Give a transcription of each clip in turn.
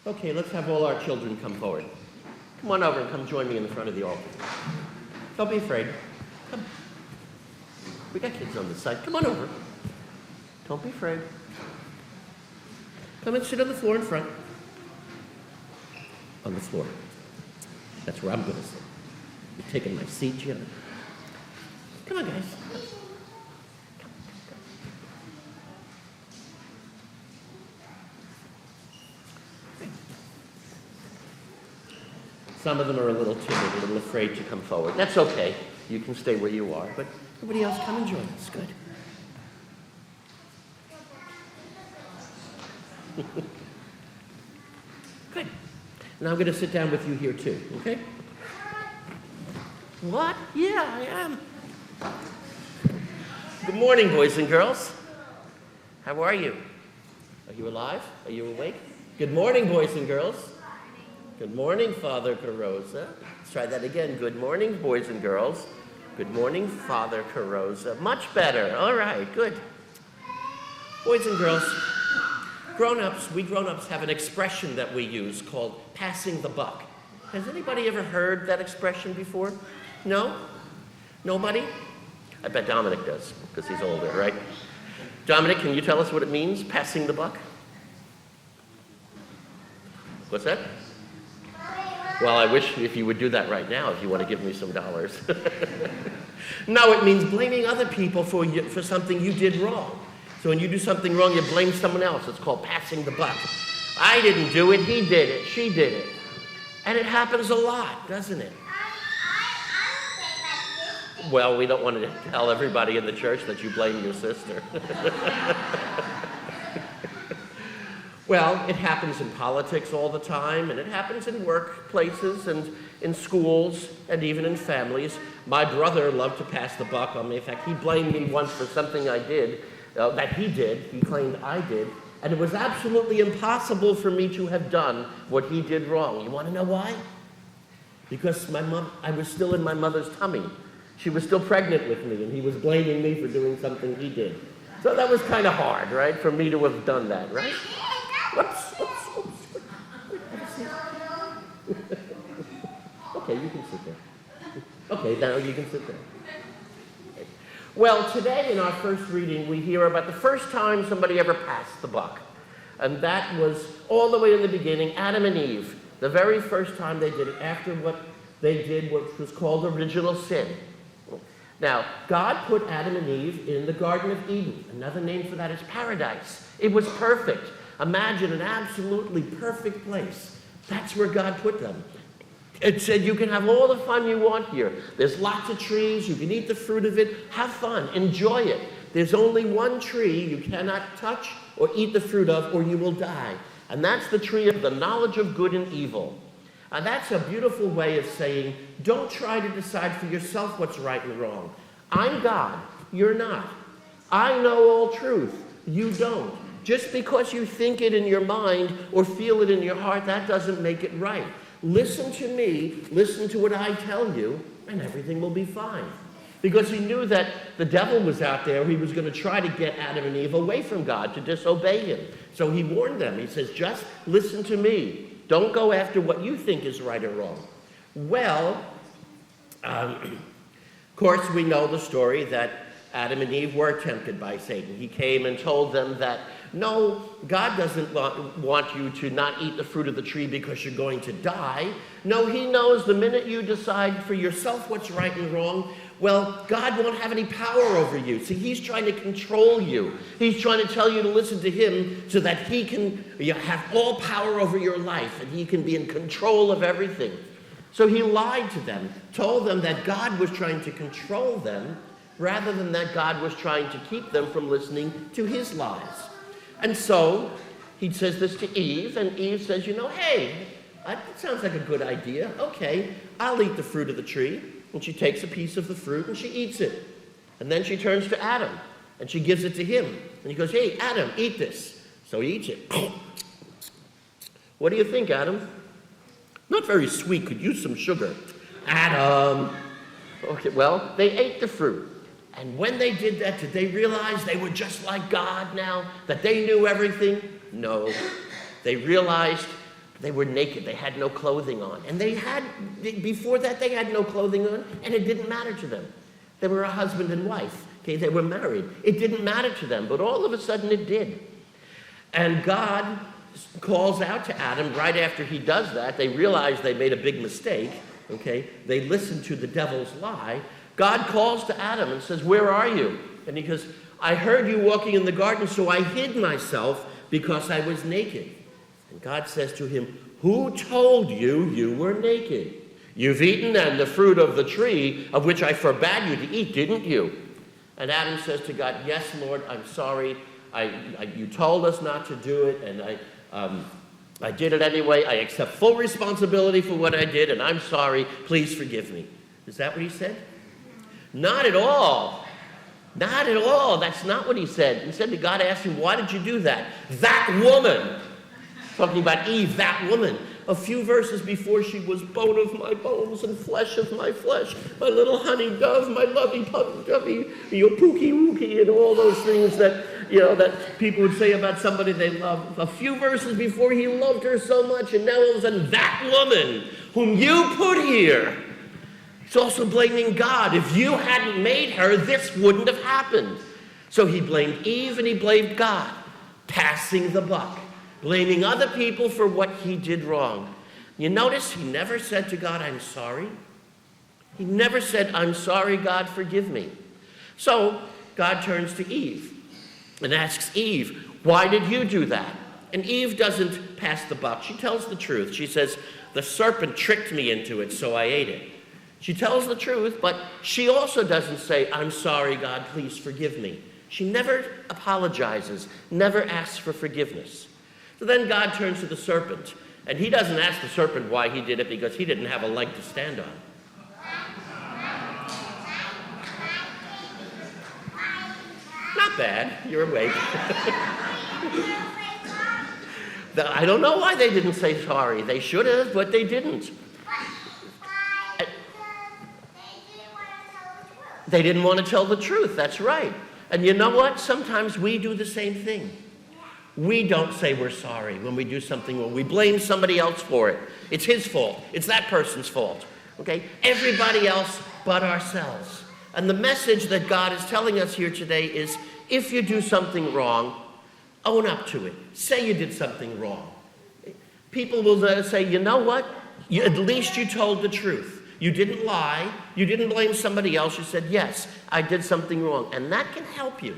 Okay, let's have all our children come forward. Come on over and come join me in the front of the altar. Don't be afraid. Come. We got kids on this side. Come on over. Don't be afraid. Come and sit on the floor in front. On the floor. That's where I'm going to sit. You're taking my seat, Jim. Come on, guys. Some of them are a little timid, a little afraid to come forward. That's okay. You can stay where you are, but everybody else come and join us. Good. Good. Now I'm going to sit down with you here too, okay? What? Yeah, I am. Good morning, boys and girls. How are you? Are you alive? Are you awake? Good morning, boys and girls. Good morning, Father Carosa. Let's try that again. Good morning, boys and girls. Good morning, Father Carosa. Much better. All right, good. Boys and girls, we grown-ups have an expression that we use called passing the buck. Has anybody ever heard that expression before? No? Nobody? I bet Dominic does, because he's older, right? Dominic, can you tell us what it means, passing the buck? What's that? Well, I wish if you would do that right now, if you want to give me some dollars. No, it means blaming other people for something you did wrong. So when you do something wrong, you blame someone else. It's called passing the buck. I didn't do it, he did it, she did it. And it happens a lot, doesn't it? Well, we don't want to tell everybody in the church that you blame your sister. Well, it happens in politics all the time, and it happens in workplaces and in schools and even in families. My brother loved to pass the buck on me. In fact, he blamed me once for something I did, that he did. He claimed I did. And it was absolutely impossible for me to have done what he did wrong. You want to know why? Because I was still in my mother's tummy. She was still pregnant with me, and he was blaming me for doing something he did. So that was kind of hard, right, for me to have done that, right? Whoops. Okay, you can sit there. Okay, now you can sit there. Okay. Well, today in our first reading, we hear about the first time somebody ever passed the buck. And that was all the way in the beginning, Adam and Eve. The very first time they did it, after what they did, which was called original sin. Now, God put Adam and Eve in the Garden of Eden. Another name for that is paradise. It was perfect. Imagine an absolutely perfect place. That's where God put them. It said you can have all the fun you want here. There's lots of trees. You can eat the fruit of it. Have fun. Enjoy it. There's only one tree you cannot touch or eat the fruit of, or you will die. And that's the tree of the knowledge of good and evil. And that's a beautiful way of saying, don't try to decide for yourself what's right and wrong. I'm God. You're not. I know all truth. You don't. Just because you think it in your mind or feel it in your heart, that doesn't make it right. Listen to me, listen to what I tell you, and everything will be fine. Because he knew that the devil was out there. He was going to try to get Adam and Eve away from God, to disobey him. So he warned them. He says, just listen to me. Don't go after what you think is right or wrong. Well, of course, we know the story that Adam and Eve were tempted by Satan. He came and told them that, no, God doesn't want you to not eat the fruit of the tree because you're going to die. No, he knows the minute you decide for yourself what's right and wrong, well, God won't have any power over you. See, he's trying to control you. He's trying to tell you to listen to him so that he can have all power over your life and he can be in control of everything. So he lied to them, told them that God was trying to control them rather than that God was trying to keep them from listening to his lies. And so he says this to Eve, and Eve says, hey, that sounds like a good idea. Okay, I'll eat the fruit of the tree. And she takes a piece of the fruit and she eats it. And then she turns to Adam and she gives it to him. And he goes, hey, Adam, eat this. So he eats it. What do you think, Adam? Not very sweet, could use some sugar. Adam. Okay, well, they ate the fruit. And when they did that, did they realize they were just like God now? That they knew everything? No. They realized They were naked. They had no clothing on. And before that, they had no clothing on, and it didn't matter to them. They were a husband and wife. Okay, they were married. It didn't matter to them, but all of a sudden it did. And God calls out to Adam right after he does that. They realize they made a big mistake. Okay, they listen to the devil's lie. God calls to Adam and says, "Where are you?" And he goes, "I heard you walking in the garden, so I hid myself because I was naked." And God says to him, "Who told you you were naked? You've eaten the fruit of the tree of which I forbade you to eat, didn't you?" And Adam says to God, "Yes, Lord, I'm sorry. You told us not to do it, and I did it anyway. I accept full responsibility for what I did, and I'm sorry. Please forgive me." Is that what he said? Not at all. Not at all. That's not what he said. He said that God asked him, "Why did you do that?" That woman. Talking about Eve, that woman. A few verses before, she was bone of my bones and flesh of my flesh. My little honey dove, my lovey-dovey, your pookie-wookie, and all those things that, that people would say about somebody they love. A few verses before, he loved her so much, and now all of a sudden, that woman whom you put here. He's also blaming God. If you hadn't made her, this wouldn't have happened. So he blamed Eve and he blamed God, passing the buck, blaming other people for what he did wrong. You notice he never said to God, "I'm sorry." He never said, "I'm sorry, God, forgive me." So God turns to Eve and asks Eve, "Why did you do that?" And Eve doesn't pass the buck. She tells the truth. She says, "The serpent tricked me into it, so I ate it." She tells the truth, but she also doesn't say, "I'm sorry, God, please forgive me." She never apologizes, never asks for forgiveness. So then God turns to the serpent, and he doesn't ask the serpent why he did it, because he didn't have a leg to stand on. Not bad, you're awake. I don't know why they didn't say sorry. They should have, but they didn't. They didn't want to tell the truth, that's right. And you know what? Sometimes we do the same thing. We don't say we're sorry when we do something wrong. We blame somebody else for it. It's his fault. It's that person's fault. Okay? Everybody else but ourselves. And the message that God is telling us here today is, if you do something wrong, own up to it. Say you did something wrong. People will say, "You know what? At least you told the truth. You didn't lie. You didn't blame somebody else. You said, yes, I did something wrong." And that can help you.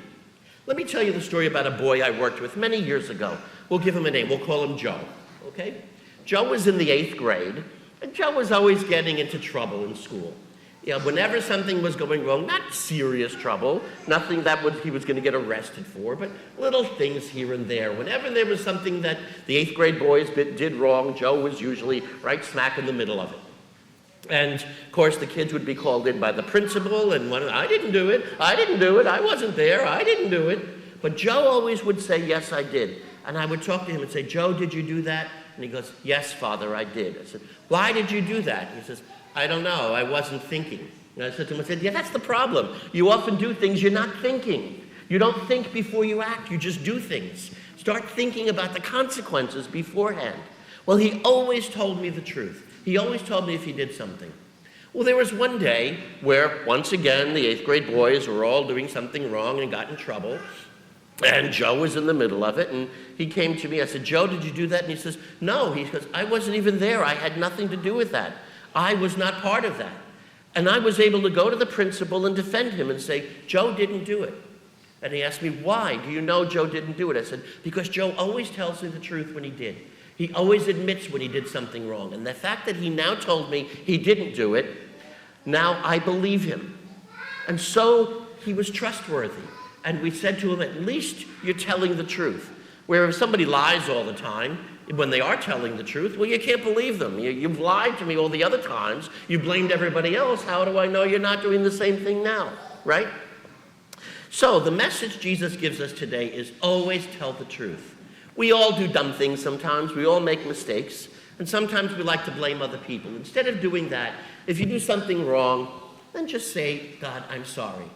Let me tell you the story about a boy I worked with many years ago. We'll give him a name. We'll call him Joe. Okay? Joe was in the 8th grade, and Joe was always getting into trouble in school. Whenever something was going wrong, not serious trouble, nothing that he was going to get arrested for, but little things here and there. Whenever there was something that the 8th grade boys did wrong, Joe was usually right smack in the middle of it. And, of course, the kids would be called in by the principal, and "I didn't do it, I wasn't there, I didn't do it." But Joe always would say, "Yes, I did." And I would talk to him and say, "Joe, did you do that?" And he goes, "Yes, Father, I did." I said, "Why did you do that?" He says, "I don't know, I wasn't thinking." And I said to him, "Yeah, that's the problem. You often do things you're not thinking. You don't think before you act, you just do things. Start thinking about the consequences beforehand." Well, he always told me the truth. He always told me if he did something. Well, there was one day where, once again, the 8th grade boys were all doing something wrong and got in trouble. And Joe was in the middle of it, and he came to me. I said, "Joe, did you do that?" And he says, "No." He goes, "I wasn't even there. I had nothing to do with that. I was not part of that." And I was able to go to the principal and defend him and say, "Joe didn't do it." And he asked me, "Why? Do you know Joe didn't do it?" I said, "Because Joe always tells me the truth when he did. He always admits when he did something wrong. And the fact that he now told me he didn't do it, now I believe him." And so he was trustworthy. And we said to him, "At least you're telling the truth." Where if somebody lies all the time, when they are telling the truth, well, you can't believe them. You've lied to me all the other times. You blamed everybody else. How do I know you're not doing the same thing now, right? So the message Jesus gives us today is always tell the truth. We all do dumb things sometimes. We all make mistakes. And sometimes we like to blame other people. Instead of doing that, if you do something wrong, then just say, "God, I'm sorry."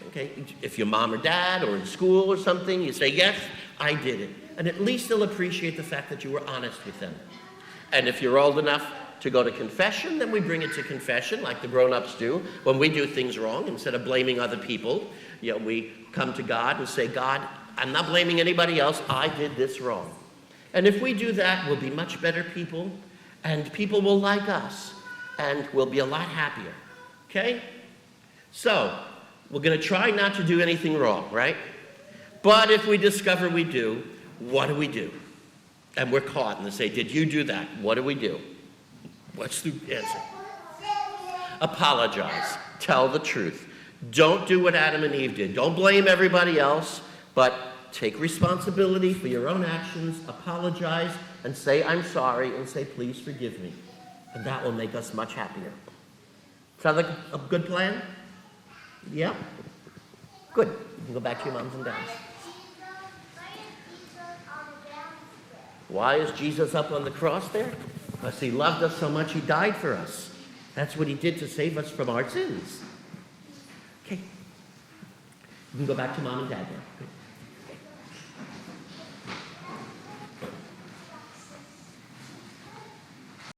Okay? If your mom or dad or in school or something, you say, "Yes, I did it." And at least they'll appreciate the fact that you were honest with them. And if you're old enough to go to confession, then we bring it to confession like the grown-ups do. When we do things wrong, instead of blaming other people, we come to God and say, God, I'm not blaming anybody else. I did this wrong. And if we do that, we'll be much better people, and people will like us, and we'll be a lot happier. Okay? So, we're going to try not to do anything wrong, right? But if we discover we do, what do we do? And we're caught, and they say, did you do that? What do we do? What's the answer? Apologize. Tell the truth. Don't do what Adam and Eve did. Don't blame everybody else, but take responsibility for your own actions, apologize, and say, I'm sorry, and say, please forgive me. And that will make us much happier. Sound like a good plan? Yeah? Good. You can go back to your moms and dads. Why is Jesus up on the cross there? Because he loved us so much, he died for us. That's what he did to save us from our sins. Okay. You can go back to mom and dad now. Good.